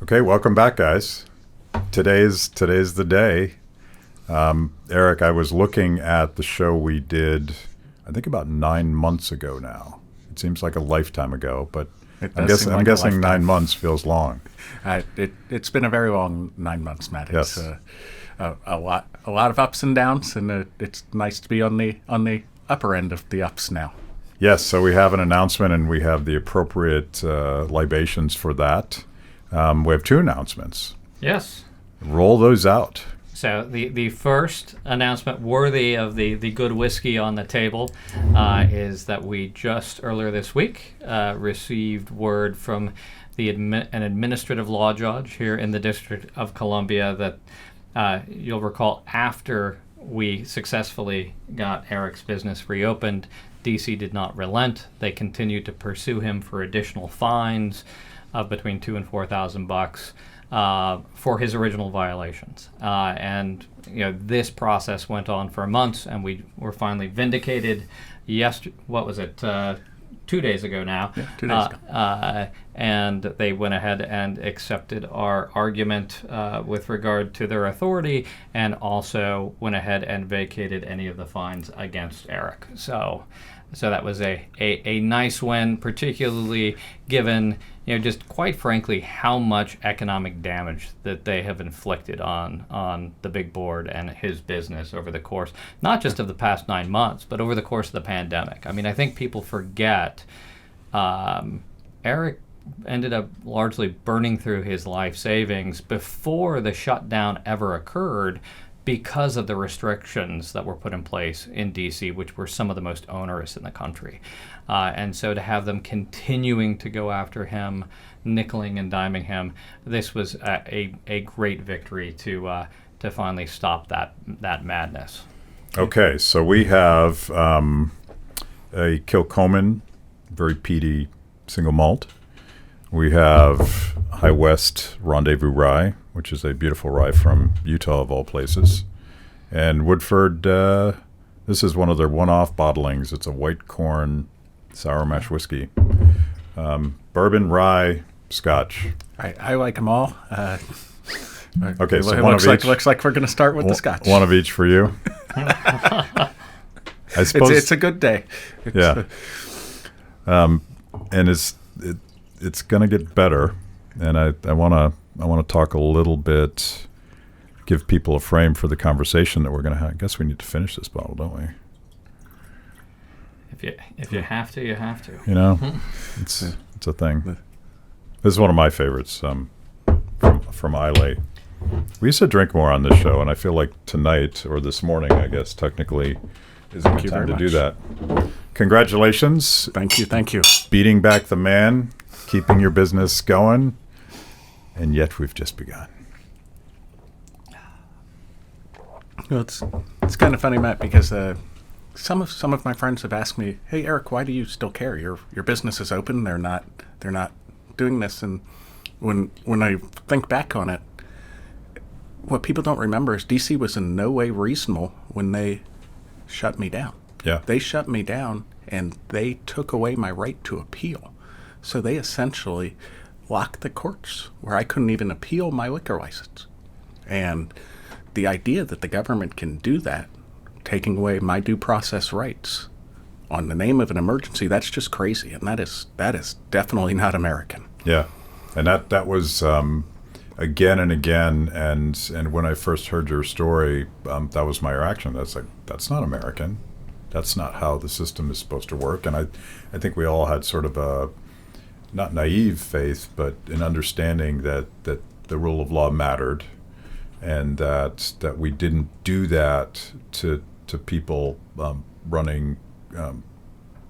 Okay, welcome back, guys. Today's the day. Eric, I was looking at the show we did, I think about 9 months ago now. It seems like a lifetime ago, but I'm guessing 9 months feels long. It's been a very long 9 months, Matt. Yes. It's a lot of ups and downs, and it's nice to be on the upper end of the ups now. Yes, so we have an announcement, and we have the appropriate libations for that. We have two announcements. Yes. Roll those out. So the first announcement worthy of the good whiskey on the table is that we just earlier this week received word from an administrative law judge here in the District of Columbia that you'll recall after we successfully got Eric's business reopened, DC did not relent. They continued to pursue him for additional fines of between $2,000 and $4,000 for his original violations. And this process went on for months, and we were finally vindicated. What was it? 2 days ago now. Yeah, 2 days ago. And they went ahead and accepted our argument with regard to their authority, and also went ahead and vacated any of the fines against Eric. So that was a nice win, particularly given, just quite frankly, how much economic damage that they have inflicted on the big board and his business over the course, not just of the past 9 months, but over the course of the pandemic. I mean, I think people forget Eric ended up largely burning through his life savings before the shutdown ever occurred, because of the restrictions that were put in place in D.C., which were some of the most onerous in the country. And so to have them continuing to go after him, nickeling and diming him, this was a great victory to finally stop that madness. Okay, so we have a Kilchoman, very peaty single malt. We have High West Rendezvous Rye, which is a beautiful rye from Utah, of all places. And Woodford, this is one of their one-off bottlings. It's a white corn sour mash whiskey. Bourbon, rye, Scotch. I like them all. Okay, so it one of each. Looks like we're going to start with the Scotch. One of each for you. I suppose it's a good day. And it's going to get better. And I want to talk a little bit, give people a frame for the conversation that we're going to have. I guess we need to finish this bottle, don't we? If you have to, you have to. It's a thing. This is one of my favorites from Islay. We used to drink more on this show, and I feel like tonight, or this morning, I guess, technically, is a good time to do that. Congratulations. Thank you. Beating back the man, keeping your business going. And yet we've just begun. Well, it's kind of funny, Matt, because some of my friends have asked me, "Hey, Eric, why do you still care? Your business is open. They're not doing this." And when I think back on it, what people don't remember is DC was in no way reasonable when they shut me down. Yeah, they shut me down, and they took away my right to appeal. So they essentially locked the courts where I couldn't even appeal my liquor license. And the idea that the government can do that, taking away my due process rights on the name of an emergency, that's just crazy. And that is definitely not American. Yeah. And that was again and again. And when I first heard your story, that was my reaction. That's not American. That's not how the system is supposed to work. And I think we all had sort of a, not naive faith, but an understanding that the rule of law mattered, and that we didn't do that to people running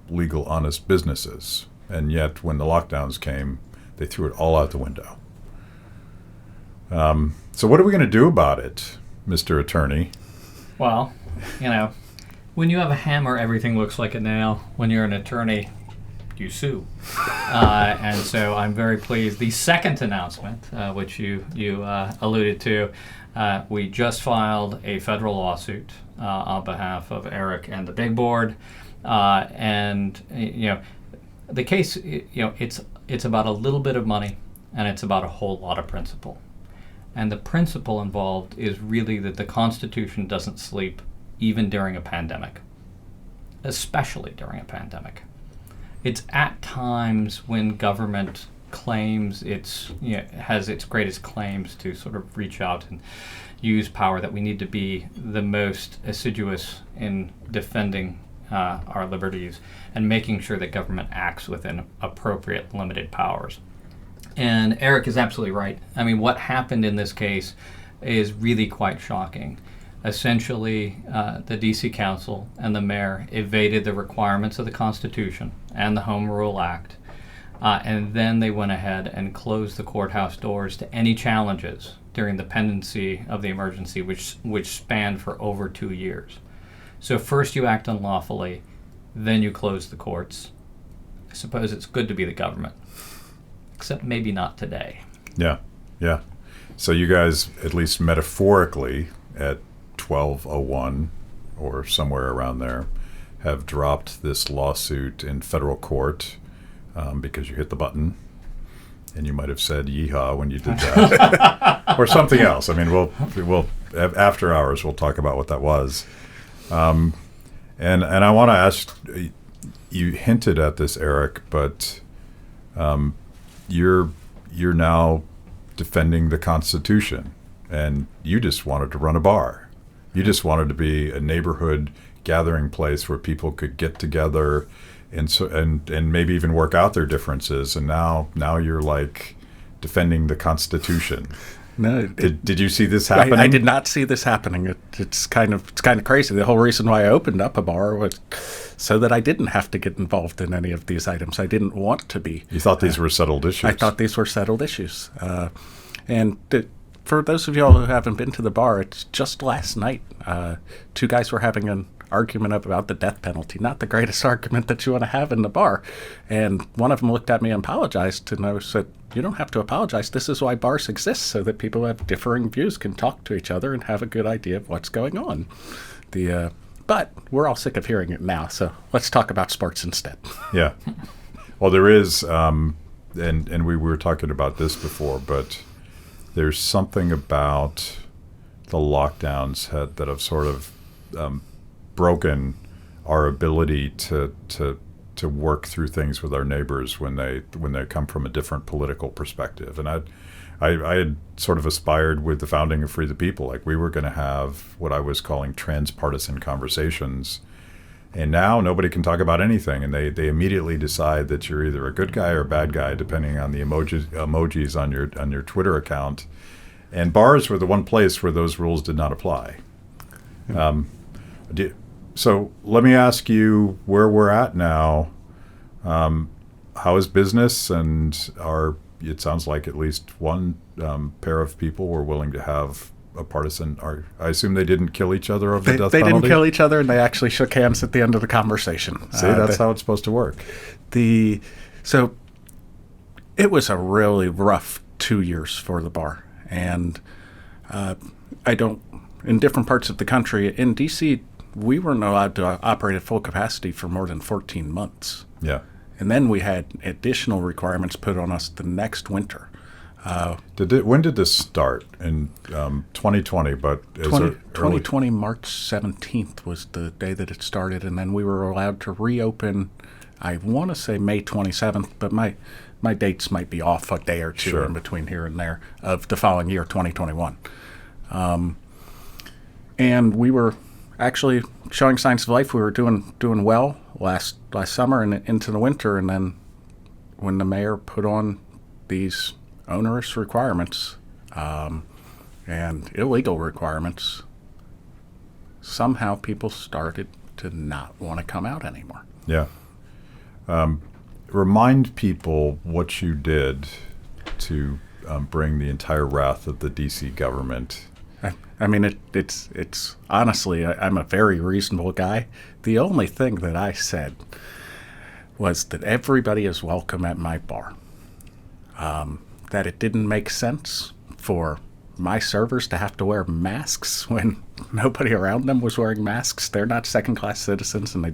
legal, honest businesses. And yet, when the lockdowns came, they threw it all out the window. So what are we going to do about it, Mr. Attorney? Well, when you have a hammer, everything looks like a nail. When you're an attorney, you sue. And so I'm very pleased. The second announcement, which you alluded to, we just filed a federal lawsuit on behalf of Eric and the big board. And the case, it's about a little bit of money and it's about a whole lot of principle. And the principle involved is really that the Constitution doesn't sleep even during a pandemic, especially during a pandemic. It's at times when government claims has its greatest claims to sort of reach out and use power that we need to be the most assiduous in defending our liberties and making sure that government acts within appropriate limited powers. And Eric is absolutely right. I mean, what happened in this case is really quite shocking. Essentially, the D.C. Council and the mayor evaded the requirements of the Constitution and the Home Rule Act, and then they went ahead and closed the courthouse doors to any challenges during the pendency of the emergency, which spanned for over 2 years. So first you act unlawfully, then you close the courts. I suppose it's good to be the government, except maybe not today. Yeah, yeah. So you guys, at least metaphorically, at 12:01 or somewhere around there, have dropped this lawsuit in federal court because you hit the button, and you might have said "yeehaw" when you did that, or something else. I mean, we'll after hours we'll talk about what that was. And I want to ask, you hinted at this, Eric, but you're now defending the Constitution, and you just wanted to run a bar. You just wanted to be a neighborhood gathering place where people could get together and maybe even work out their differences. And now you're like defending the Constitution. No, did you see this happening? I did not see this happening. It's kind of crazy. The whole reason why I opened up a bar was so that I didn't have to get involved in any of these items. I didn't want to be. You thought these were settled issues? I thought these were settled issues. For those of y'all who haven't been to the bar, it's just last night. Two guys were having an argument about the death penalty. Not the greatest argument that you want to have in the bar. And one of them looked at me and apologized, and I said, "You don't have to apologize. This is why bars exist, so that people who have differing views can talk to each other and have a good idea of what's going on." But we're all sick of hearing it now, so let's talk about sports instead. Yeah. Well, there is, and we were talking about this before, but there's something about the lockdowns that have sort of broken our ability to work through things with our neighbors when they come from a different political perspective. And I had sort of aspired with the founding of Free the People, like we were going to have what I was calling transpartisan conversations. And now nobody can talk about anything, and they immediately decide that you're either a good guy or a bad guy, depending on the emojis on your Twitter account. And bars were the one place where those rules did not apply. So let me ask you where we're at now. How is business? And it sounds like at least one pair of people were willing to have a partisan. I assume they didn't kill each other over the death penalty? They didn't kill each other, and they actually shook hands at the end of the conversation. See, that's how it's supposed to work. So it was a really rough 2 years for the bar. And in different parts of the country, in D.C., we weren't allowed to operate at full capacity for more than 14 months. Yeah. And then we had additional requirements put on us the next winter. When did this start? In 2020, but 2020, March 17th was the day that it started, and then we were allowed to reopen, I want to say May 27th, but my dates might be off a day or two Sure. in between here and there, of the following year, 2021. And we were actually showing signs of life. We were doing well last summer and into the winter, and then when the mayor put on these onerous requirements and illegal requirements, somehow people started to not want to come out anymore. Yeah. Remind people what you did to bring the entire wrath of the D.C. government. I mean, it's honestly, I'm a very reasonable guy. The only thing that I said was that everybody is welcome at my bar. That it didn't make sense for my servers to have to wear masks when nobody around them was wearing masks. They're not second-class citizens, and they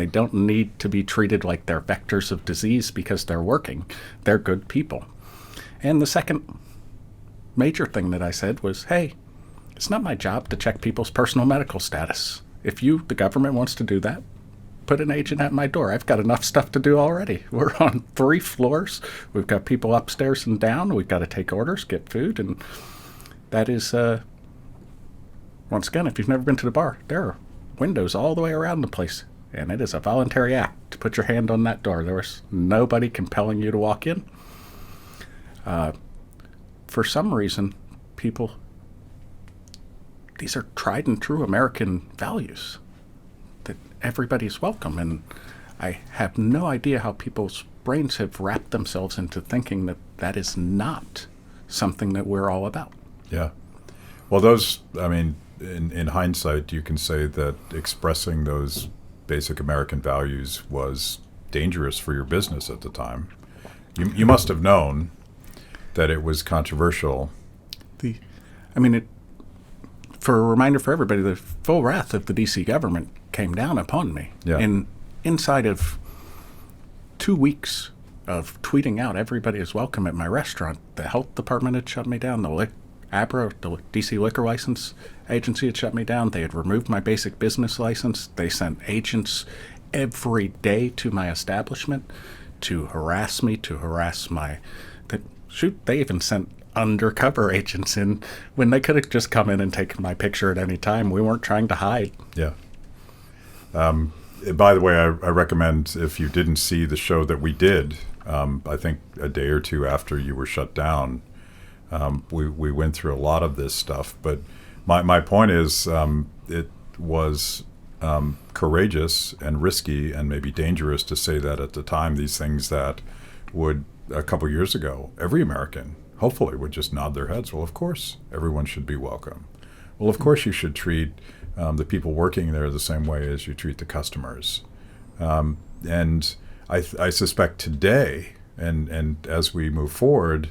don't need to be treated like they're vectors of disease because they're working. They're good people. And the second major thing that I said was, hey, it's not my job to check people's personal medical status. If you, the government, wants to do that, put an agent at my door. I've got enough stuff to do already. We're on 3 floors. We've got people upstairs and down. We've got to take orders, get food, and that is, once again, if you've never been to the bar, there are windows all the way around the place, and it is a voluntary act to put your hand on that door. There was nobody compelling you to walk in. For some reason, people, these are tried and true American values, that everybody's welcome, and I have no idea how people's brains have wrapped themselves into thinking that that is not something that we're all about. Yeah. Well, those, I mean, in hindsight, you can say that expressing those basic American values was dangerous for your business at the time. You must have known that it was controversial. For a reminder for everybody, the full wrath of the D.C. government came down upon me. Yeah. And inside of 2 weeks of tweeting out everybody is welcome at my restaurant, the health department had shut me down, the ABRA, the D.C. Liquor License Agency, had shut me down. They had removed my basic business license. They sent agents every day to my establishment to harass me, to harass my... they even sent undercover agents in when they could have just come in and taken my picture at any time. We weren't trying to hide. Yeah. By the way, I recommend, if you didn't see the show that we did, I think a day or two after you were shut down, we went through a lot of this stuff. But my point is, it was courageous and risky and maybe dangerous to say that at the time. These things that would, a couple years ago, every American hopefully would just nod their heads. Well, of course, everyone should be welcome. Well, of course, you should treat the people working there the same way as you treat the customers. And I suspect today, and as we move forward,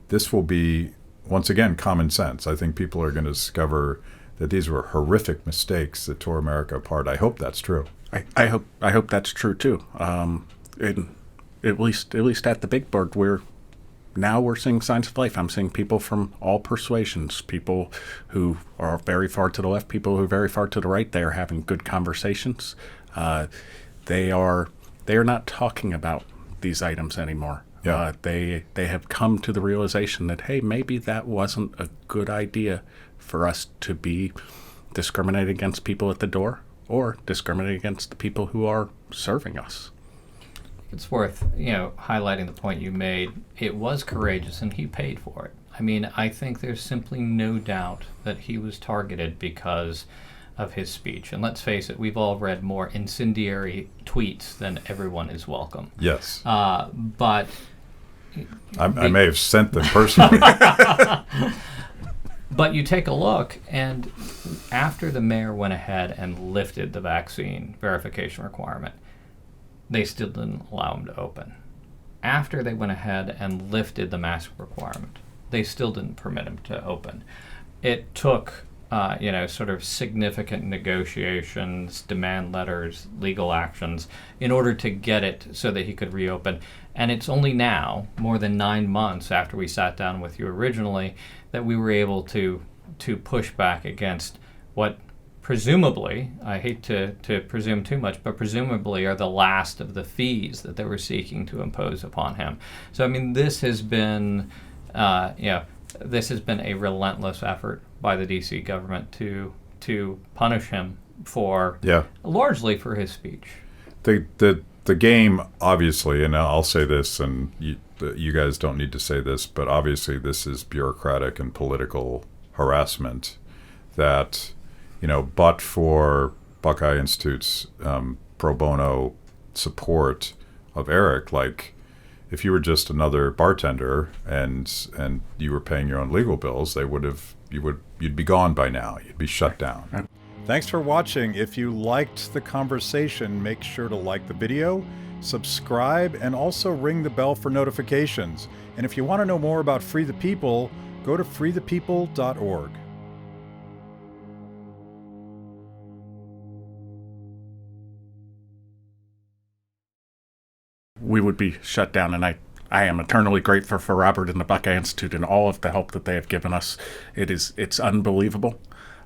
this will be, once again, common sense. I think people are going to discover that these were horrific mistakes that tore America apart. I hope that's true. I hope that's true too. At least at the big board, we're seeing signs of life. I'm seeing people from all persuasions, people who are very far to the left, people who are very far to the right. They are having good conversations. They are not talking about these items anymore. Yeah. They have come to the realization that, hey, maybe that wasn't a good idea for us to be discriminating against people at the door or discriminating against the people who are serving us. It's worth, highlighting the point you made. It was courageous, and he paid for it. I mean, I think there's simply no doubt that he was targeted because of his speech. And let's face it, we've all read more incendiary tweets than "everyone is welcome." Yes. But I may have sent them personally. But you take a look, and after the mayor went ahead and lifted the vaccine verification requirement, they still didn't allow him to open. After they went ahead and lifted the mask requirement, they still didn't permit him to open. It took, sort of significant negotiations, demand letters, legal actions, in order to get it so that he could reopen. And it's only now, more than 9 months after we sat down with you originally, that we were able to push back against what presumably, I hate to presume too much, but presumably are the last of the fees that they were seeking to impose upon him. So, I mean, this has been, this has been a relentless effort by the D.C. government to punish him for, largely for his speech. The game, obviously, and I'll say this, and you guys don't need to say this, but obviously this is bureaucratic and political harassment that, but for Buckeye Institute's pro bono support of Eric, like if you were just another bartender and you were paying your own legal bills, you'd be gone by now. You'd be shut down. Thanks for watching. If you liked the conversation, make sure to like the video, subscribe, and also ring the bell for notifications. And if you want to know more about Free the People, go to freethepeople.org. We would be shut down, and I am eternally grateful for Robert and the Buckeye Institute and all of the help that they have given us. It's unbelievable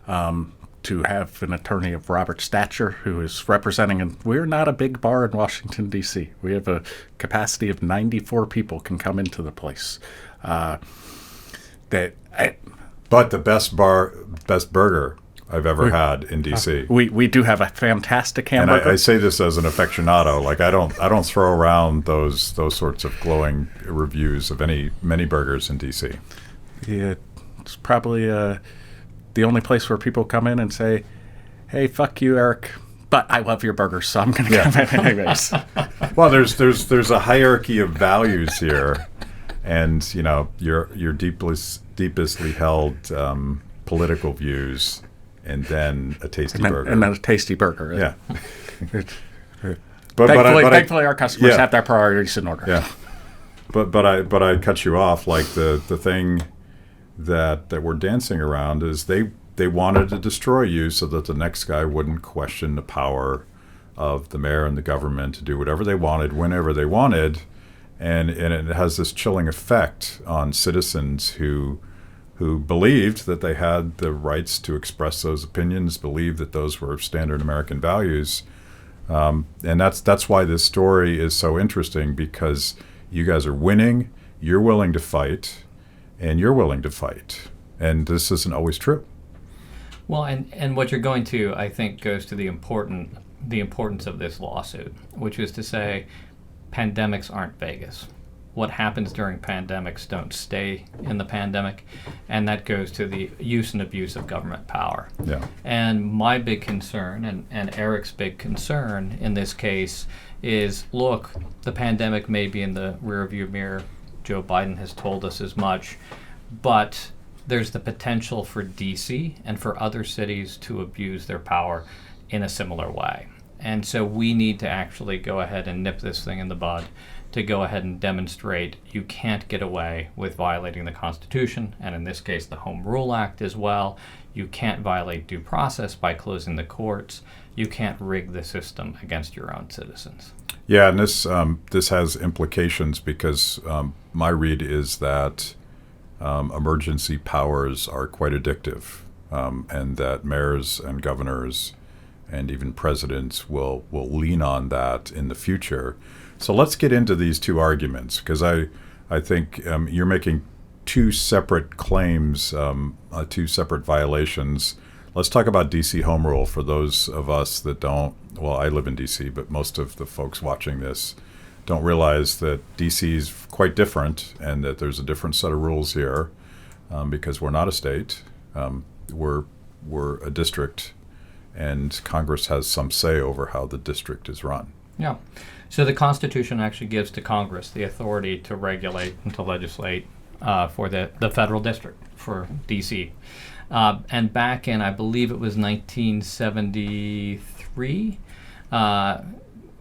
to have an attorney of Robert's stature who is representing, and we're not a big bar in Washington, D.C. We have a capacity of 94 people can come into the place. But the best burger I've ever had in D.C. We do have a fantastic And hamburger. I say this as an aficionado. Like I don't throw around those sorts of glowing reviews of many burgers in D.C. Yeah, it's probably the only place where people come in and say, "Hey, fuck you, Eric, but I love your burgers, so I'm going to come in anyways." Well, there's a hierarchy of values here, and your deeply held political views, and then a tasty burger. And then a tasty burger. Yeah. Thankfully, our customers yeah. have their priorities in order. Yeah. But I cut you off. Like the thing that we're dancing around is they wanted to destroy you so that the next guy wouldn't question the power of the mayor and the government to do whatever they wanted, whenever they wanted, and it has this chilling effect on citizens who believed that they had the rights to express those opinions, believed that those were standard American values, and that's why this story is so interesting, because you guys are winning, you're willing to fight, and you're willing to fight, and this isn't always true. Well, and what you're going to, I think, goes to the importance of this lawsuit, which is to say, pandemics aren't Vegas. What happens during pandemics don't stay in the pandemic, and that goes to the use and abuse of government power. Yeah. And my big concern, and Eric's big concern in this case, is, look, the pandemic may be in the rearview mirror. Joe Biden has told us as much, but there's the potential for D.C. and for other cities to abuse their power in a similar way. And so we need to actually go ahead and nip this thing in the bud, to go ahead and demonstrate you can't get away with violating the Constitution, and in this case the Home Rule Act as well. You can't violate due process by closing the courts. You can't rig the system against your own citizens. Yeah, and this has implications because my read is that emergency powers are quite addictive, and that mayors and governors and even presidents will lean on that in the future. So let's get into these two arguments, because I think you're making two separate claims, two separate violations. Let's talk about D.C. Home Rule for those of us that don't. Well, I live in D.C., but most of the folks watching this don't realize that D.C. is quite different and that there's a different set of rules here, because we're not a state. We're a district, and Congress has some say over how the district is run. Yeah. So the Constitution actually gives to Congress the authority to regulate and to legislate for the federal district, for D.C. And back in, I believe it was 1973,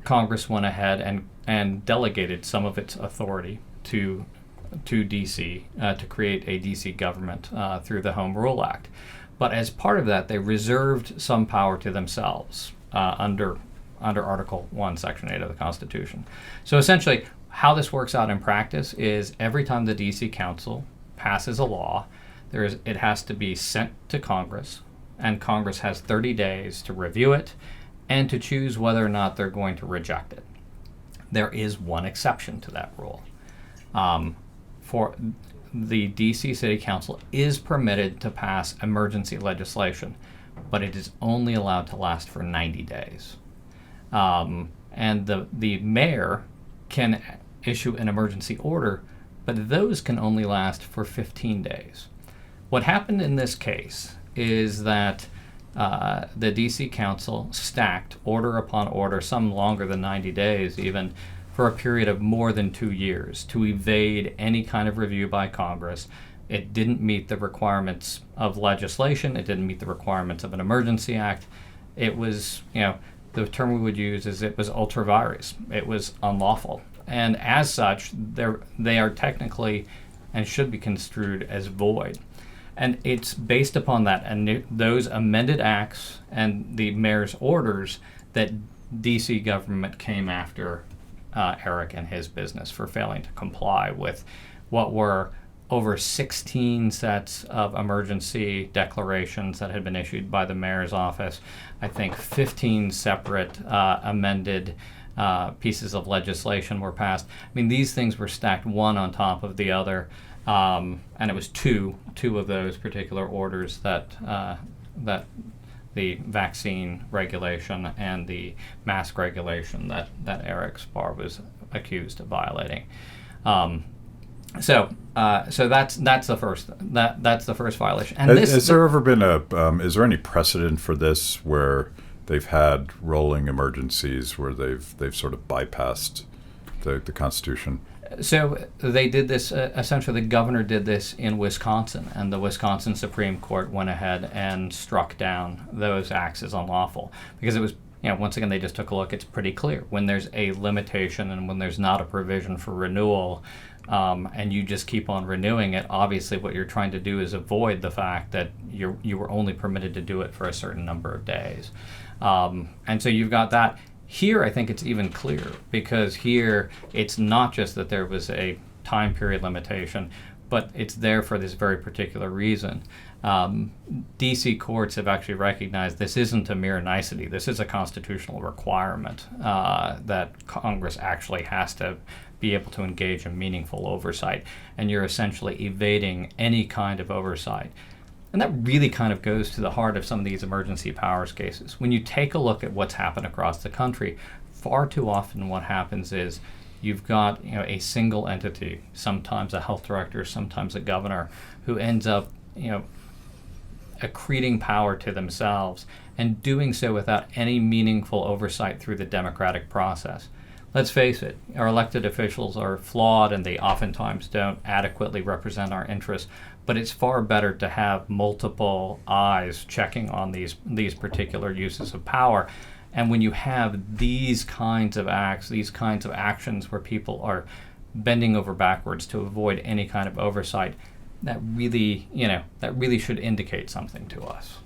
Congress went ahead and delegated some of its authority to D.C. To create a D.C. government through the Home Rule Act. But as part of that, they reserved some power to themselves under Article 1, Section 8 of the Constitution. So essentially, how this works out in practice is every time the D.C. Council passes a law, it has to be sent to Congress, and Congress has 30 days to review it and to choose whether or not they're going to reject it. There is one exception to that rule. For the D.C. City Council is permitted to pass emergency legislation, but it is only allowed to last for 90 days. And the mayor can issue an emergency order, but those can only last for 15 days. What happened in this case is that the D.C. Council stacked order upon order, some longer than 90 days even, for a period of more than 2 years to evade any kind of review by Congress. It didn't meet the requirements of legislation. It didn't meet the requirements of an emergency act. It was, the term we would use is it was ultra vires. It was unlawful. And as such, they are technically and should be construed as void. And it's based upon that and those amended acts and the mayor's orders that D.C. government came after Eric and his business for failing to comply with what were over 16 sets of emergency declarations that had been issued by the mayor's office. I think 15 separate amended pieces of legislation were passed. I mean, these things were stacked one on top of the other, and it was two of those particular orders that the vaccine regulation and the mask regulation that Eric Spar was accused of violating. So that's the first violation. And has there ever been is there any precedent for this where they've had rolling emergencies where they've sort of bypassed the Constitution? So they did this, essentially the governor did this in Wisconsin, and the Wisconsin Supreme Court went ahead and struck down those acts as unlawful because it was, once again, they just took a look. It's pretty clear when there's a limitation and when there's not a provision for renewal, and you just keep on renewing it, obviously what you're trying to do is avoid the fact that you were only permitted to do it for a certain number of days. And so you've got that. Here, I think it's even clearer because here it's not just that there was a time period limitation, but it's there for this very particular reason. D.C. courts have actually recognized this isn't a mere nicety. This is a constitutional requirement that Congress actually has to be able to engage in meaningful oversight, and you're essentially evading any kind of oversight. And that really kind of goes to the heart of some of these emergency powers cases. When you take a look at what's happened across the country, far too often what happens is you've got a single entity, sometimes a health director, sometimes a governor, who ends up accreting power to themselves and doing so without any meaningful oversight through the democratic process. Let's face it, our elected officials are flawed and they oftentimes don't adequately represent our interests, but it's far better to have multiple eyes checking on these particular uses of power. And when you have these kinds of acts, these kinds of actions where people are bending over backwards to avoid any kind of oversight, that really should indicate something to us.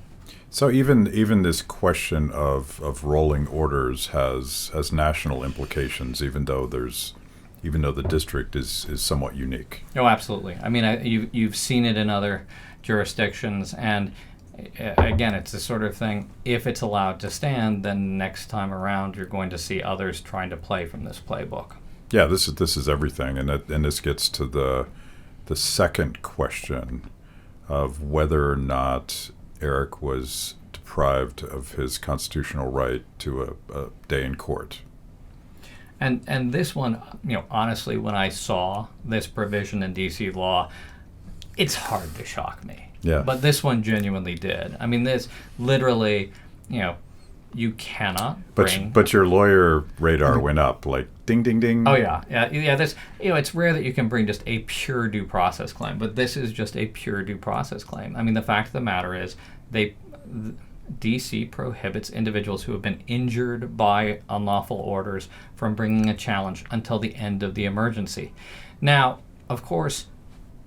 So even this question of rolling orders has national implications, even though the district is somewhat unique. Oh, absolutely. I mean, you've seen it in other jurisdictions, and again, it's the sort of thing. If it's allowed to stand, then next time around, you're going to see others trying to play from this playbook. Yeah, this is everything, and this gets to the second question of whether or not Eric was deprived of his constitutional right to a day in court. And this one, honestly, when I saw this provision in D.C. law, it's hard to shock me. Yeah. But this one genuinely did. I mean, this literally, you cannot bring. But your lawyer radar went up, like ding, ding, ding. Oh yeah. This, it's rare that you can bring just a pure due process claim, but this is just a pure due process claim. I mean, the fact of the matter is, D.C. prohibits individuals who have been injured by unlawful orders from bringing a challenge until the end of the emergency. Now, of course,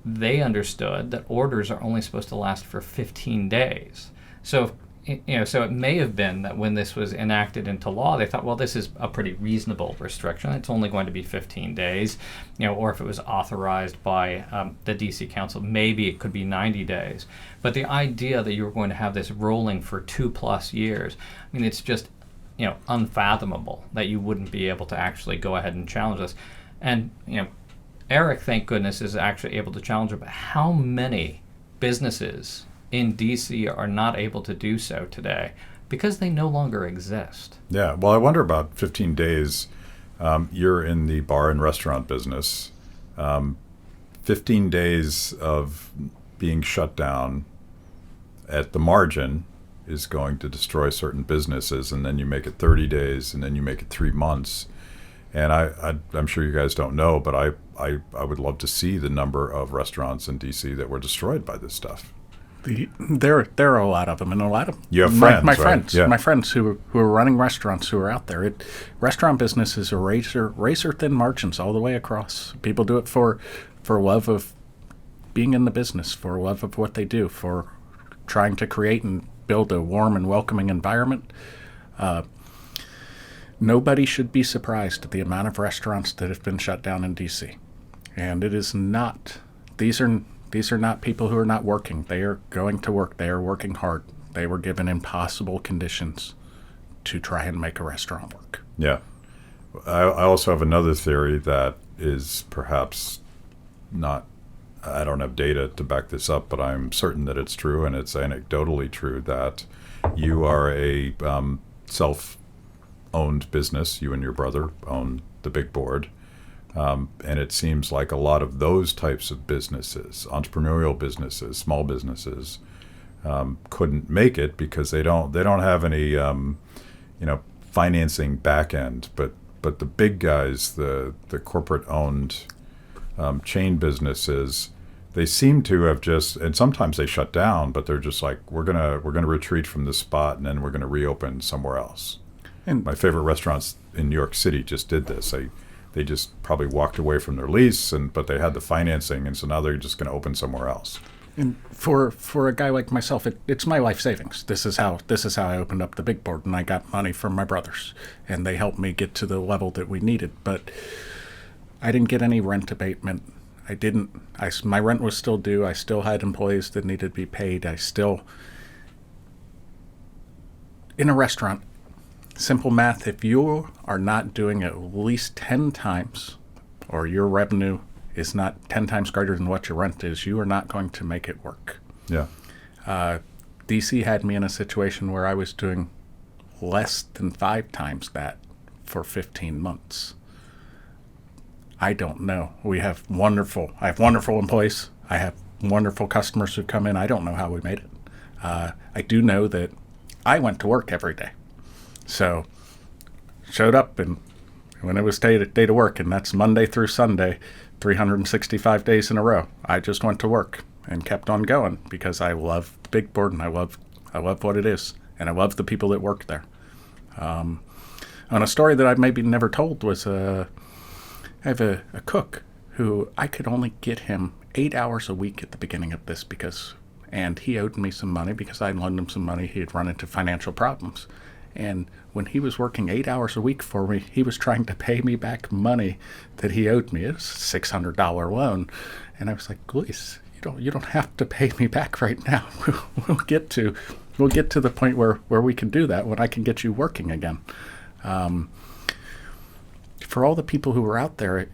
they understood that orders are only supposed to last for 15 days. So it may have been that when this was enacted into law, they thought, well, this is a pretty reasonable restriction. It's only going to be 15 days, or if it was authorized by the D.C. Council, maybe it could be 90 days. But the idea that you were going to have this rolling for 2+ years, I mean, it's just, unfathomable that you wouldn't be able to actually go ahead and challenge this. And, Eric, thank goodness, is actually able to challenge it. But how many businesses in D.C. are not able to do so today because they no longer exist? Yeah, well, I wonder about 15 days. You're in the bar and restaurant business. 15 days of being shut down at the margin is going to destroy certain businesses, and then you make it 30 days, and then you make it 3 months. And I'm sure you guys don't know, but I would love to see the number of restaurants in D.C. that were destroyed by this stuff. There are a lot of them, and a lot of you have friends, my right? friends, Yeah. my friends who are running restaurants who are out there. Restaurant business is a razor thin margins all the way across. People do it for love of being in the business, for love of what they do, for trying to create and build a warm and welcoming environment. Nobody should be surprised at the amount of restaurants that have been shut down in D.C. And it is not, these are not people who are not working. They are going to work. They are working hard. They were given impossible conditions to try and make a restaurant work. Yeah. I also have another theory that is perhaps not, I don't have data to back this up, but I'm certain that it's true, and it's anecdotally true, that you are a self-owned business. You and your brother own the big board. And it seems like a lot of those types of businesses, entrepreneurial businesses, small businesses, couldn't make it because they don't have any financing back end. But the big guys, the corporate owned chain businesses, they seem to have just, and sometimes they shut down, but they're just like, we're gonna retreat from this spot and then we're gonna reopen somewhere else. And my favorite restaurants in New York City just did this. They just probably walked away from their lease, but they had the financing, and so now they're just going to open somewhere else. And for a guy like myself, it's my life savings. This is how I opened up the big board, and I got money from my brothers, and they helped me get to the level that we needed. But I didn't get any rent abatement. My rent was still due. I still had employees that needed to be paid. In a restaurant, simple math, if you are not doing at least 10 times, or your revenue is not 10 times greater than what your rent is, you are not going to make it work. Yeah. DC had me in a situation where I was doing less than 5 times that for 15 months. I don't know. I have wonderful employees. I have wonderful customers who come in. I don't know how we made it. I do know that I went to work every day. So, showed up, and when it was day to work, and that's Monday through Sunday, 365 days in a row, I just went to work and kept on going because I love the big board, and I love what it is, and I love the people that work there. And a story that I maybe never told was I have a cook who I could only get him 8 hours a week at the beginning of this and he owed me some money because I loaned him some money. He had run into financial problems. And when he was working 8 hours a week for me, he was trying to pay me back money that he owed me. It was a $600 loan. And I was like, please, you don't have to pay me back right now. We'll get to the point where we can do that, when I can get you working again. For all the people who are out there,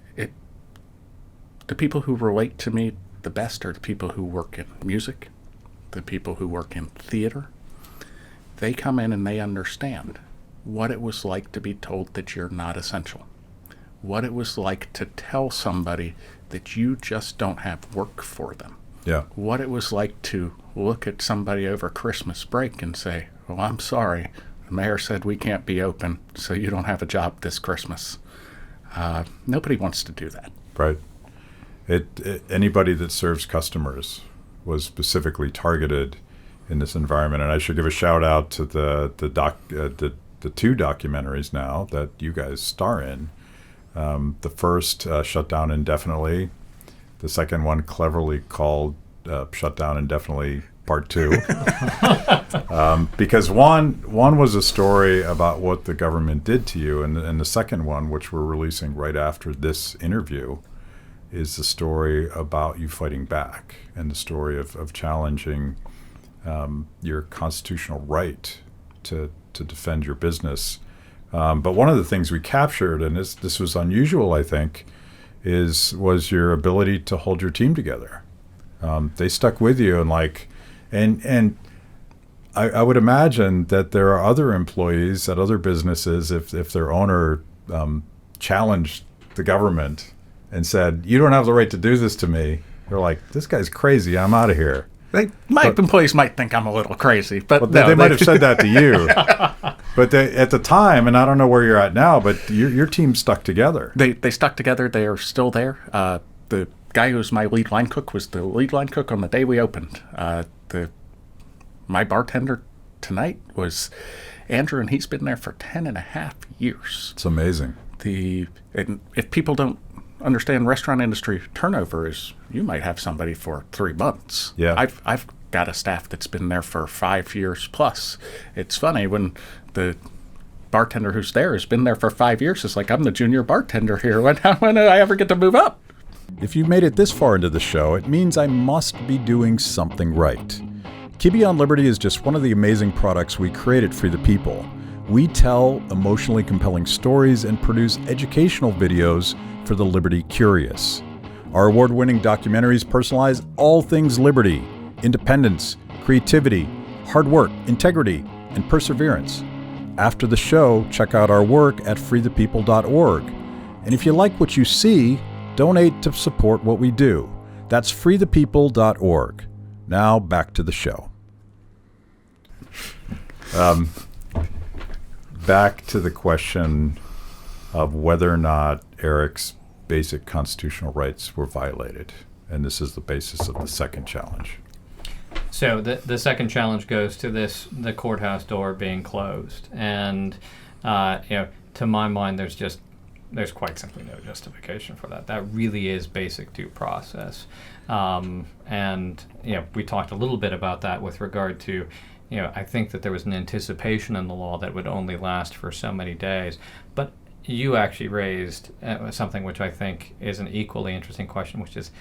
the people who relate to me the best are the people who work in music, the people who work in theater. They come in and they understand what it was like to be told that you're not essential, what it was like to tell somebody that you just don't have work for them, what it was like to look at somebody over Christmas break and say, well, I'm sorry, the mayor said we can't be open, so you don't have a job this Christmas. Nobody wants to do that. Right. Anybody that serves customers was specifically targeted in this environment, and I should give a shout out to the two documentaries now that you guys star in. The first, Shut Down Indefinitely. The second one, cleverly called Shut Down Indefinitely Part 2. Because one was a story about what the government did to you, and the second one, which we're releasing right after this interview, is the story about you fighting back, and the story of challenging your constitutional right to defend your business. But one of the things we captured, and this was unusual, I think, was your ability to hold your team together. They stuck with you, and I would imagine that there are other employees at other businesses, if their owner challenged the government and said, you don't have the right to do this to me, they're like, this guy's crazy, I'm out of here. Employees might think I'm a little crazy, but no, they might have said that to you. But at the time, and I don't know where you're at now, but your team stuck together. They stuck together. They are still there. The guy who's my lead line cook was the lead line cook on the day we opened. My bartender tonight was Andrew, and he's been there for 10 and a half years. It's amazing. And if people don't understand restaurant industry turnover, is you might have somebody for 3 months. Yeah. I've got a staff that's been there for 5 years plus. It's funny when the bartender who's there has been there for 5 years. It's like, I'm the junior bartender here. When do I ever get to move up? If you made it this far into the show, it means I must be doing something right. Kibbe on Liberty is just one of the amazing products we create at Free the People. We tell emotionally compelling stories and produce educational videos for the liberty curious. Our award-winning documentaries personalize all things liberty, independence, creativity, hard work, integrity, and perseverance. After the show, check out our work at freethepeople.org. And if you like what you see, donate to support what we do. That's freethepeople.org. Now back to the show. Back to the question of whether or not Eric's basic constitutional rights were violated. And this is the basis of the second challenge. So the second challenge goes to the courthouse door being closed. And, to my mind, there's quite simply no justification for that. That really is basic due process. And we talked a little bit about that with regard to, I think that there was an anticipation in the law that would only last for so many days. But you actually raised something which I think is an equally interesting question, which is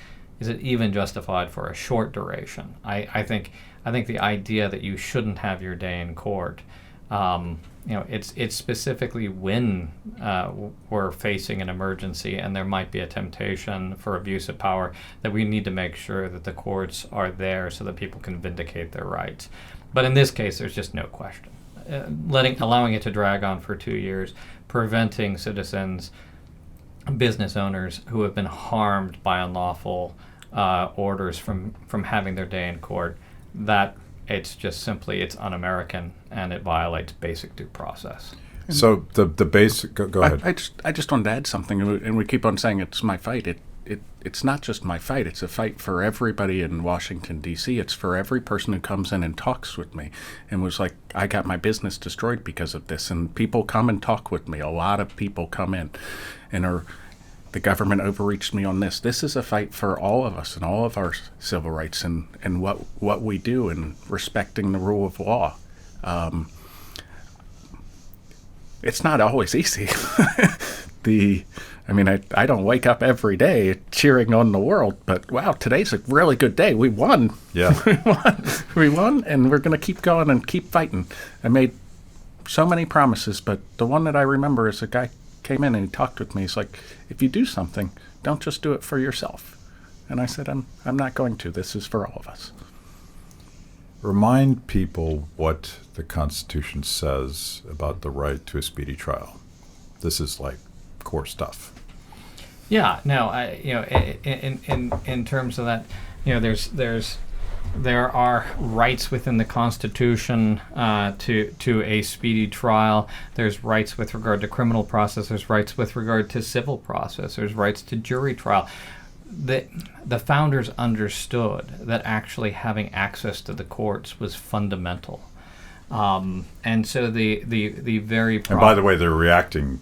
it even justified for a short duration? I think the idea that you shouldn't have your day in court, it's specifically when we're facing an emergency and there might be a temptation for abuse of power that we need to make sure that the courts are there so that people can vindicate their rights. But in this case, there's just no question. Allowing it to drag on for 2 years, preventing citizens, business owners who have been harmed by unlawful orders from having their day in court, that it's just simply, it's un-American and it violates basic due process. So the basic, go ahead. I just wanted to add something, and we keep on saying it's my fight. It's not just my fight. It's a fight for everybody in Washington, D.C. It's for every person who comes in and talks with me and was like, I got my business destroyed because of this. And people come and talk with me. A lot of people come in and the government overreached me on this. This is a fight for all of us and all of our civil rights and what we do and respecting the rule of law. It's not always easy. I don't wake up every day cheering on the world, but wow, today's a really good day. We won. Yeah. We won, and we're going to keep going and keep fighting. I made so many promises, but the one that I remember is a guy came in and he talked with me. He's like, if you do something, don't just do it for yourself. And I said, I'm not going to. This is for all of us. Remind people what the Constitution says about the right to a speedy trial. This is like core stuff. Yeah, no, in terms of that, there are rights within the Constitution to a speedy trial. There's rights with regard to criminal process. There's rights with regard to civil process. There's rights to jury trial. The founders understood that actually having access to the courts was fundamental, and so the very and by the way, they're reacting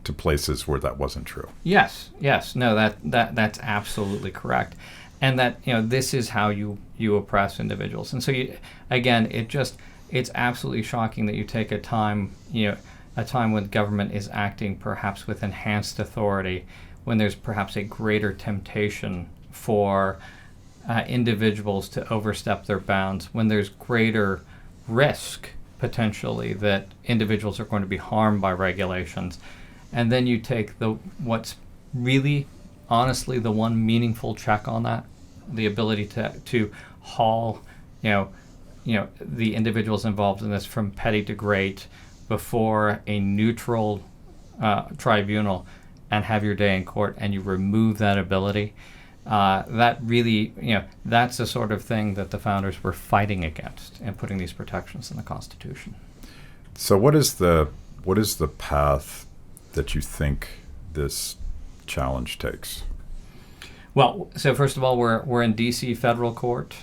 to places where that wasn't true. Yes, no, that's absolutely correct, and that this is how you oppress individuals, and so it's absolutely shocking that you take a time when government is acting perhaps with enhanced authority, when there's perhaps a greater temptation for individuals to overstep their bounds, when there's greater risk potentially that individuals are going to be harmed by regulations. And then you take what's really, honestly, the one meaningful check on that, the ability to haul, the individuals involved in this from petty to great before a neutral tribunal and have your day in court, and you remove that ability. That really, that's the sort of thing that the founders were fighting against and putting these protections in the Constitution. So what is the path that you think this challenge takes? Well, so first of all, we're in D.C. federal court,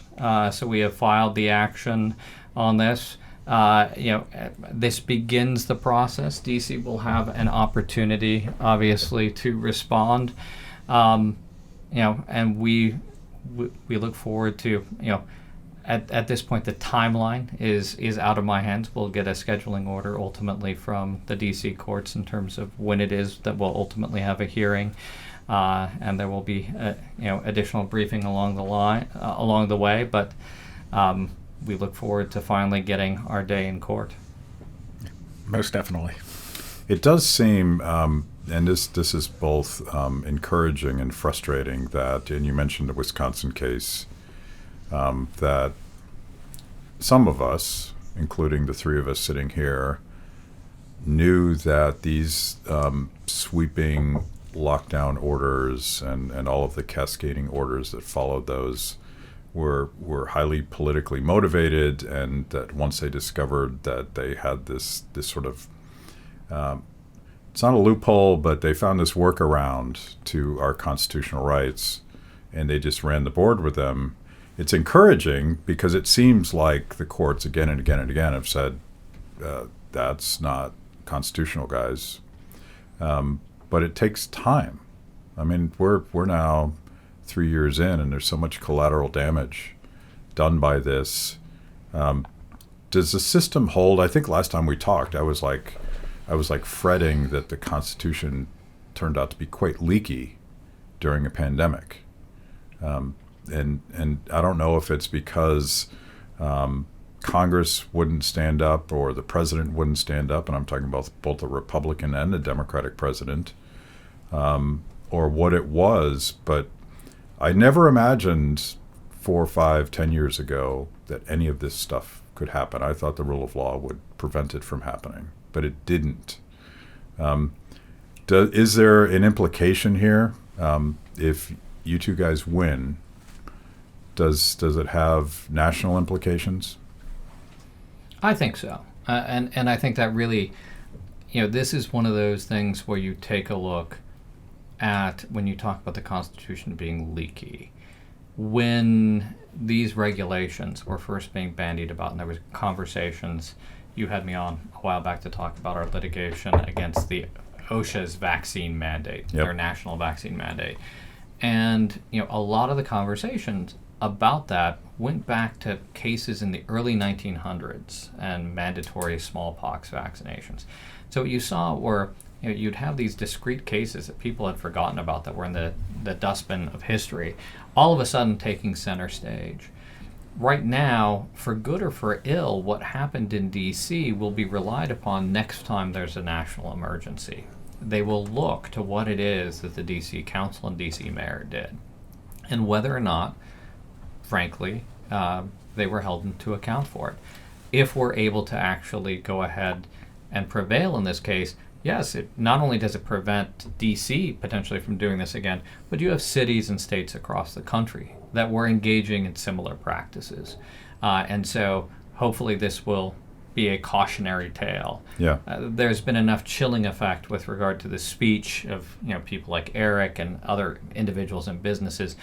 so we have filed the action on this. This begins the process. D.C. will have an opportunity, obviously, to respond, and we look forward to at this point, the timeline is out of my hands. We'll get a scheduling order ultimately from the D.C. courts in terms of when it is that we'll ultimately have a hearing, and there will be additional briefing along the way. But we look forward to finally getting our day in court. Most definitely. It does seem, and this is both encouraging and frustrating that, and you mentioned the Wisconsin case, that some of us, including the three of us sitting here, knew that these sweeping lockdown orders and all of the cascading orders that followed those were highly politically motivated, and that once they discovered that they had this sort of it's not a loophole, but they found this workaround to our constitutional rights, and they just ran the board with them. It's encouraging because it seems like the courts again and again and again have said that's not constitutional, guys. But it takes time. I mean, we're now 3 years in, and there's so much collateral damage done by this. Does the system hold? I think last time we talked, I was like fretting that the Constitution turned out to be quite leaky during a pandemic. And I don't know if it's because Congress wouldn't stand up or the president wouldn't stand up, and I'm talking about both a Republican and a Democratic president, or what it was. But I never imagined 4, 5, 10 years ago that any of this stuff could happen. I thought the rule of law would prevent it from happening, but it didn't. Is there an implication here? If you two guys win, does it have national implications? I think so, and I think that really, this is one of those things where you take a look at when you talk about the Constitution being leaky. When these regulations were first being bandied about, and there was conversations, you had me on a while back to talk about our litigation against the OSHA's vaccine mandate, their national vaccine mandate. And, a lot of the conversations about that went back to cases in the early 1900s and mandatory smallpox vaccinations. So what you saw were, you'd have these discrete cases that people had forgotten about that were in the dustbin of history, all of a sudden taking center stage. Right now, for good or for ill, what happened in D.C. will be relied upon next time there's a national emergency. They will look to what it is that the D.C. Council and D.C. Mayor did, and whether or not, frankly, they were held to account for it. If we're able to actually go ahead and prevail in this case, yes, it not only does it prevent D.C. potentially from doing this again, but you have cities and states across the country that were engaging in similar practices. And so hopefully this will be a cautionary tale. Yeah. There's been enough chilling effect with regard to the speech of people like Eric and other individuals and businesses.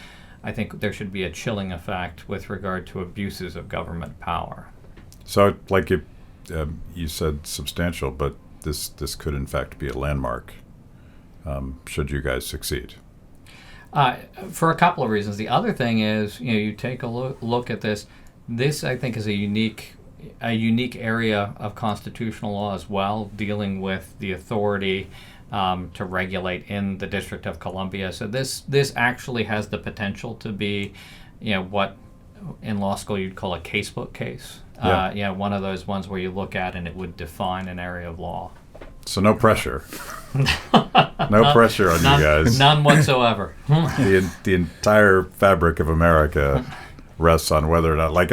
I think there should be a chilling effect with regard to abuses of government power. So, like you said, substantial, but this could in fact be a landmark. Should you guys succeed? For a couple of reasons. The other thing is, you take a look at this. This, I think, is a unique area of constitutional law as well, dealing with the authority to regulate in the District of Columbia. So this actually has the potential to be, what in law school you'd call a casebook case. One of those ones where you look at and it would define an area of law. So no pressure. No pressure on you guys. None whatsoever. The entire fabric of America rests on whether or not, like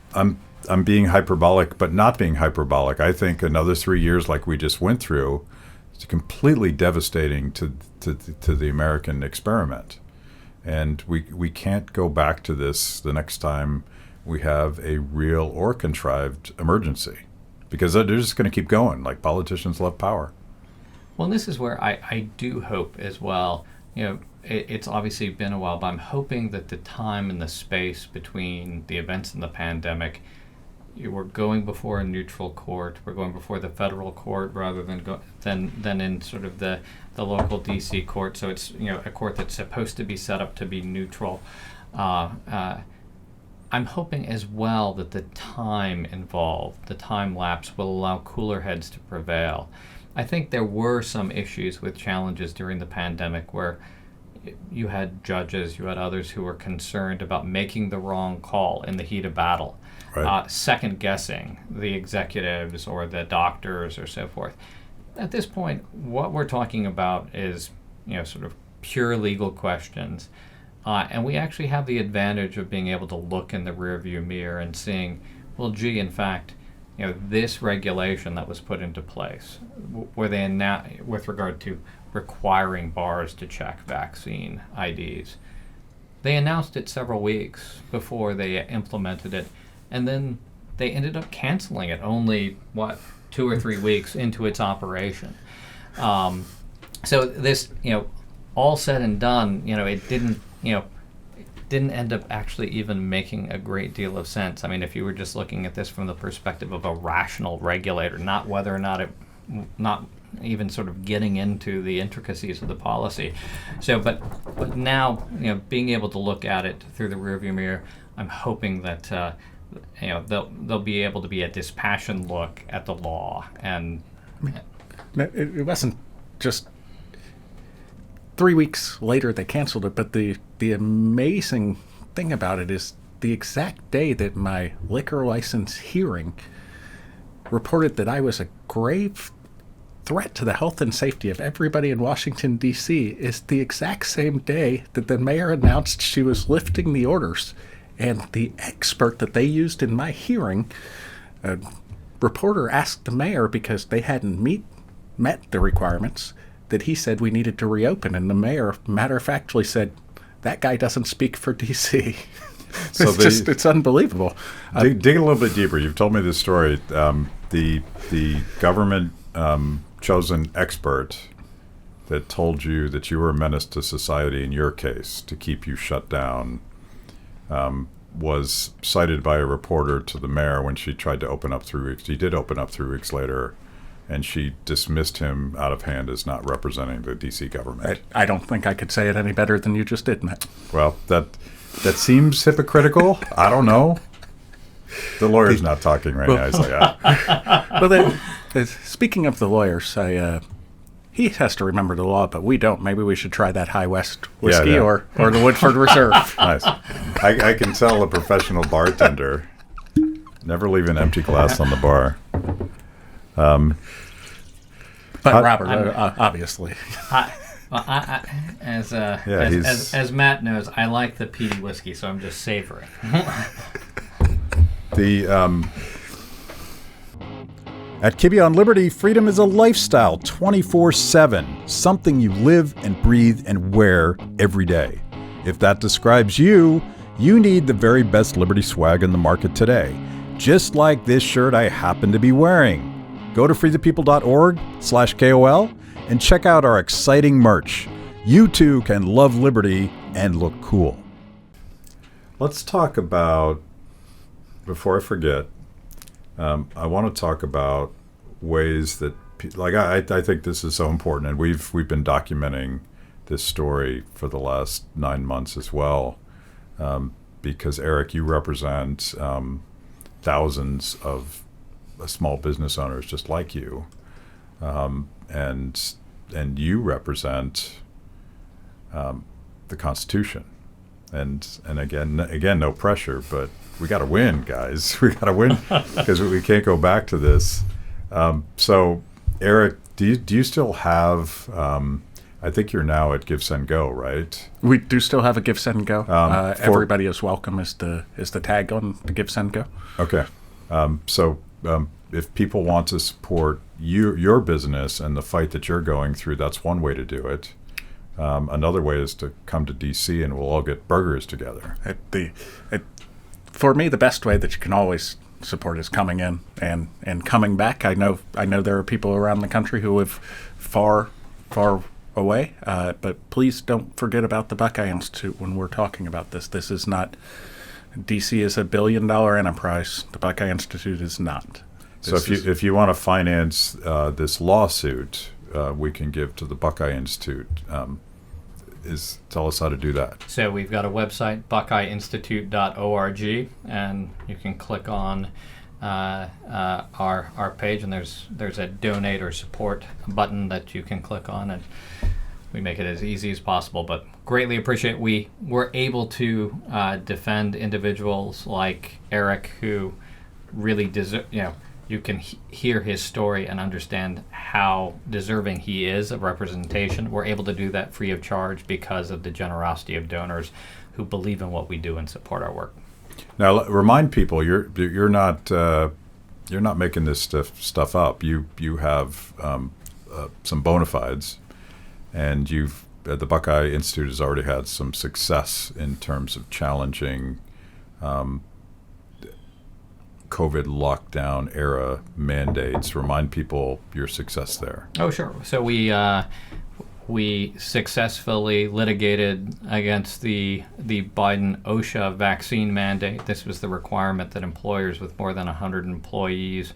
I'm being hyperbolic, but not being hyperbolic. I think another 3 years like we just went through is completely devastating to the American experiment. And we can't go back to this the next time we have a real or contrived emergency, because they're just going to keep going. Like, politicians love power. Well, this is where I do hope as well. It's obviously been a while, but I'm hoping that the time and the space between the events and the pandemic, we're going before a neutral court. We're going before the federal court rather than in sort of the local D.C. court. So it's a court that's supposed to be set up to be neutral. I'm hoping as well that the time involved, the time lapse, will allow cooler heads to prevail. I think there were some issues with challenges during the pandemic where you had judges, you had others who were concerned about making the wrong call in the heat of battle, Right. second guessing the executives or the doctors or so forth. At this point, what we're talking about is, sort of pure legal questions. And we actually have the advantage of being able to look in the rearview mirror and seeing, well, gee, in fact, this regulation that was put into place, where they with regard to requiring bars to check vaccine IDs, they announced it several weeks before they implemented it, and then they ended up canceling it only 2 or 3 weeks into its operation. So this, all said and done, it didn't end up actually even making a great deal of sense. I mean, if you were just looking at this from the perspective of a rational regulator, not whether or not even sort of getting into the intricacies of the policy. So, but now, being able to look at it through the rearview mirror, I'm hoping that they'll be able to be a dispassionate look at the law. And It wasn't just 3 weeks later they canceled it, but the amazing thing about it is the exact day that my liquor license hearing reported that I was a grave threat to the health and safety of everybody in Washington, D.C. is the exact same day that the mayor announced she was lifting the orders. And the expert that they used in my hearing, a reporter asked the mayor because they hadn't met the requirements, that he said we needed to reopen. And the mayor matter-of-factly said, that guy doesn't speak for D.C. So it's unbelievable. Dig a little bit deeper. You've told me this story. The government chosen expert that told you that you were a menace to society in your case to keep you shut down was cited by a reporter to the mayor when she tried to open up 3 weeks. He did open up 3 weeks later, and she dismissed him out of hand as not representing the D.C. government. I don't think I could say it any better than you just did, Matt. Well, that seems hypocritical. I don't know. The lawyer's not talking right now. He's like, Well, speaking of the lawyers, he has to remember the law, but we don't. Maybe we should try that High West whiskey Yeah. or the Woodford Reserve. Nice. I can tell a professional bartender. Never leave an empty glass on the bar. But Robert, obviously. As Matt knows, I like the peaty whiskey, so I'm just savoring. At Kibbe on Liberty, freedom is a lifestyle 24/7, something you live and breathe and wear every day. If that describes you, you need the very best Liberty swag in the market today, just like this shirt I happen to be wearing. Go to freethepeople.org/KOL and check out our exciting merch. You too can love Liberty and look cool. Let's talk about, before I forget, I want to talk about ways that, I think this is so important, and we've been documenting this story for the last 9 months as well, because Eric, you represent thousands of small business owners just like you, and you represent the Constitution, and again, no pressure, but we got to win, guys. We got to win because we can't go back to this. So, Eric, do you still have? I think you're now at Give Send Go, right? We do still have a Give Send Go. Everybody is welcome is the tag on the Give Send Go. Okay. So if people want to support your business and the fight that you're going through, that's one way to do it. Another way is to come to D.C. and we'll all get burgers together. For me, the best way that you can always support is coming in and coming back. I know there are people around the country who live far away, but please don't forget about the Buckeye Institute when we're talking about this. This is not, D.C. is a $1 billion enterprise. The Buckeye Institute is not. So if you want to finance this lawsuit, we can give to the Buckeye Institute. tell us how to do that. So we've got a website, buckeyeinstitute.org, and you can click on our page, and there's a donate or support button that you can click on, and we make it as easy as possible. But greatly appreciate we were able to defend individuals like Eric, who really deserve. You can hear his story and understand how deserving he is of representation. We're able to do that free of charge because of the generosity of donors who believe in what we do and support our work. Now, remind people you're not making this stuff up. You have some bona fides, and the Buckeye Institute has already had some success in terms of challenging COVID lockdown era mandates. Remind people your success there. Oh, sure. So we successfully litigated against the Biden OSHA vaccine mandate. This was the requirement that employers with more than 100 employees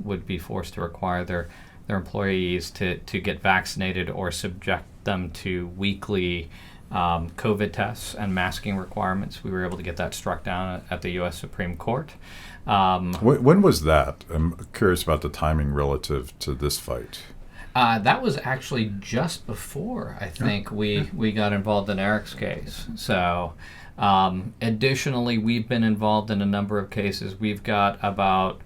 would be forced to require their employees to get vaccinated or subject them to weekly COVID tests and masking requirements. We were able to get that struck down at the U.S. Supreme Court. When was that? I'm curious about the timing relative to this fight. That was actually just before, I think, we got involved in Eric's case. So additionally, we've been involved in a number of cases. We've got about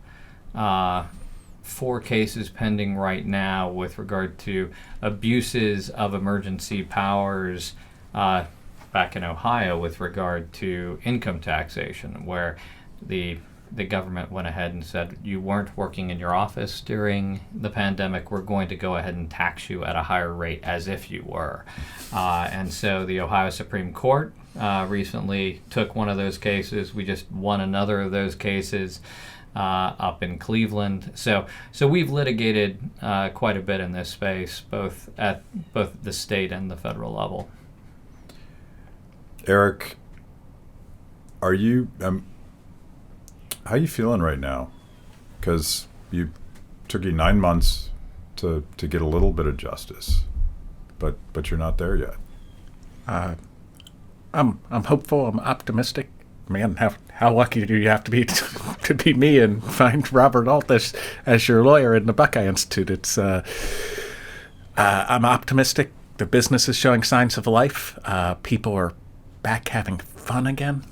4 cases pending right now with regard to abuses of emergency powers back in Ohio with regard to income taxation, where the government went ahead and said, you weren't working in your office during the pandemic, we're going to go ahead and tax you at a higher rate as if you were. And so the Ohio Supreme Court recently took one of those cases. We just won another of those cases up in Cleveland. So we've litigated quite a bit in this space, both at both the state and the federal level. Eric, how are you feeling right now? Because you took you 9 months to get a little bit of justice, but you're not there yet. I'm hopeful. I'm optimistic. Man, how lucky do you have to be to be me and find Robert Alt as your lawyer in the Buckeye Institute? It's I'm optimistic. The business is showing signs of life. People are back having fun again.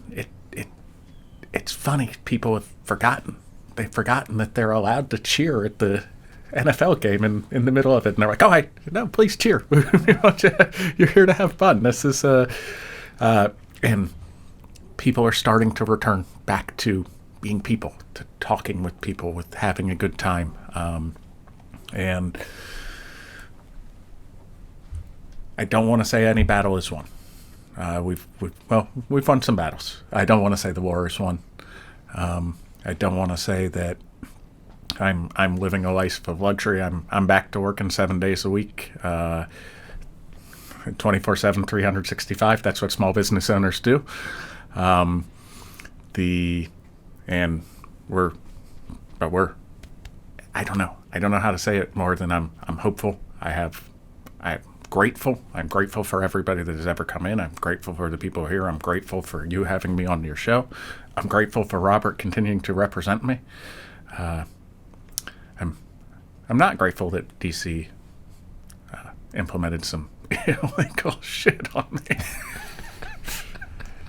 It's funny. People have forgotten. They've forgotten that they're allowed to cheer at the NFL game in the middle of it. And they're like, oh, no, please cheer. You're here to have fun. This is, and people are starting to return back to being people, to talking with people, with having a good time. And I don't want to say any battle is won. We've won some battles. I don't want to say the war is won. I don't want to say that I'm living a life of luxury. I'm back to working 7 days a week, 24/7, 365. That's what small business owners do. I don't know. I don't know how to say it more than I'm hopeful. I'm grateful. I'm grateful for everybody that has ever come in. I'm grateful for the people here. I'm grateful for you having me on your show. I'm grateful for Robert continuing to represent me. I'm not grateful that DC implemented some illegal shit on me.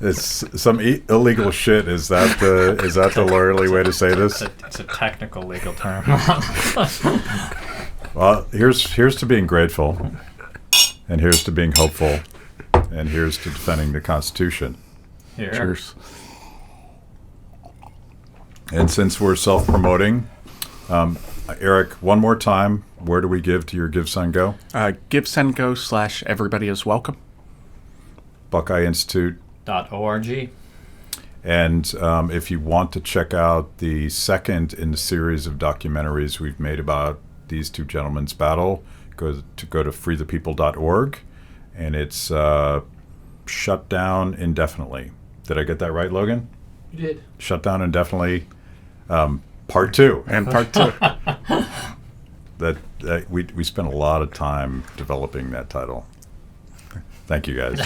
It's some illegal shit. Is that the lawyerly way to say this? It's a technical legal term. Well, here's to being grateful, and here's to being hopeful, and here's to defending the Constitution. Here. Cheers. And since we're self-promoting, Eric, one more time, where do we give to your Give, Send, Go? Give, Send, Go / everybody is welcome. Buckeye Institute. .org. And if you want to check out the second in the series of documentaries we've made about these two gentlemen's battle, go to freethepeople.org, and it's shut down indefinitely. Did I get that right, Logan? You did. Shut down indefinitely, part 2. And part 2. that we spent a lot of time developing that title. Thank you, guys.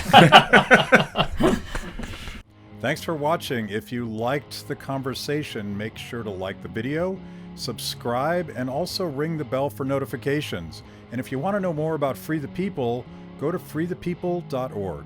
Thanks for watching. If you liked the conversation, make sure to like the video, subscribe, and also ring the bell for notifications. And if you want to know more about Free the People, go to freethepeople.org.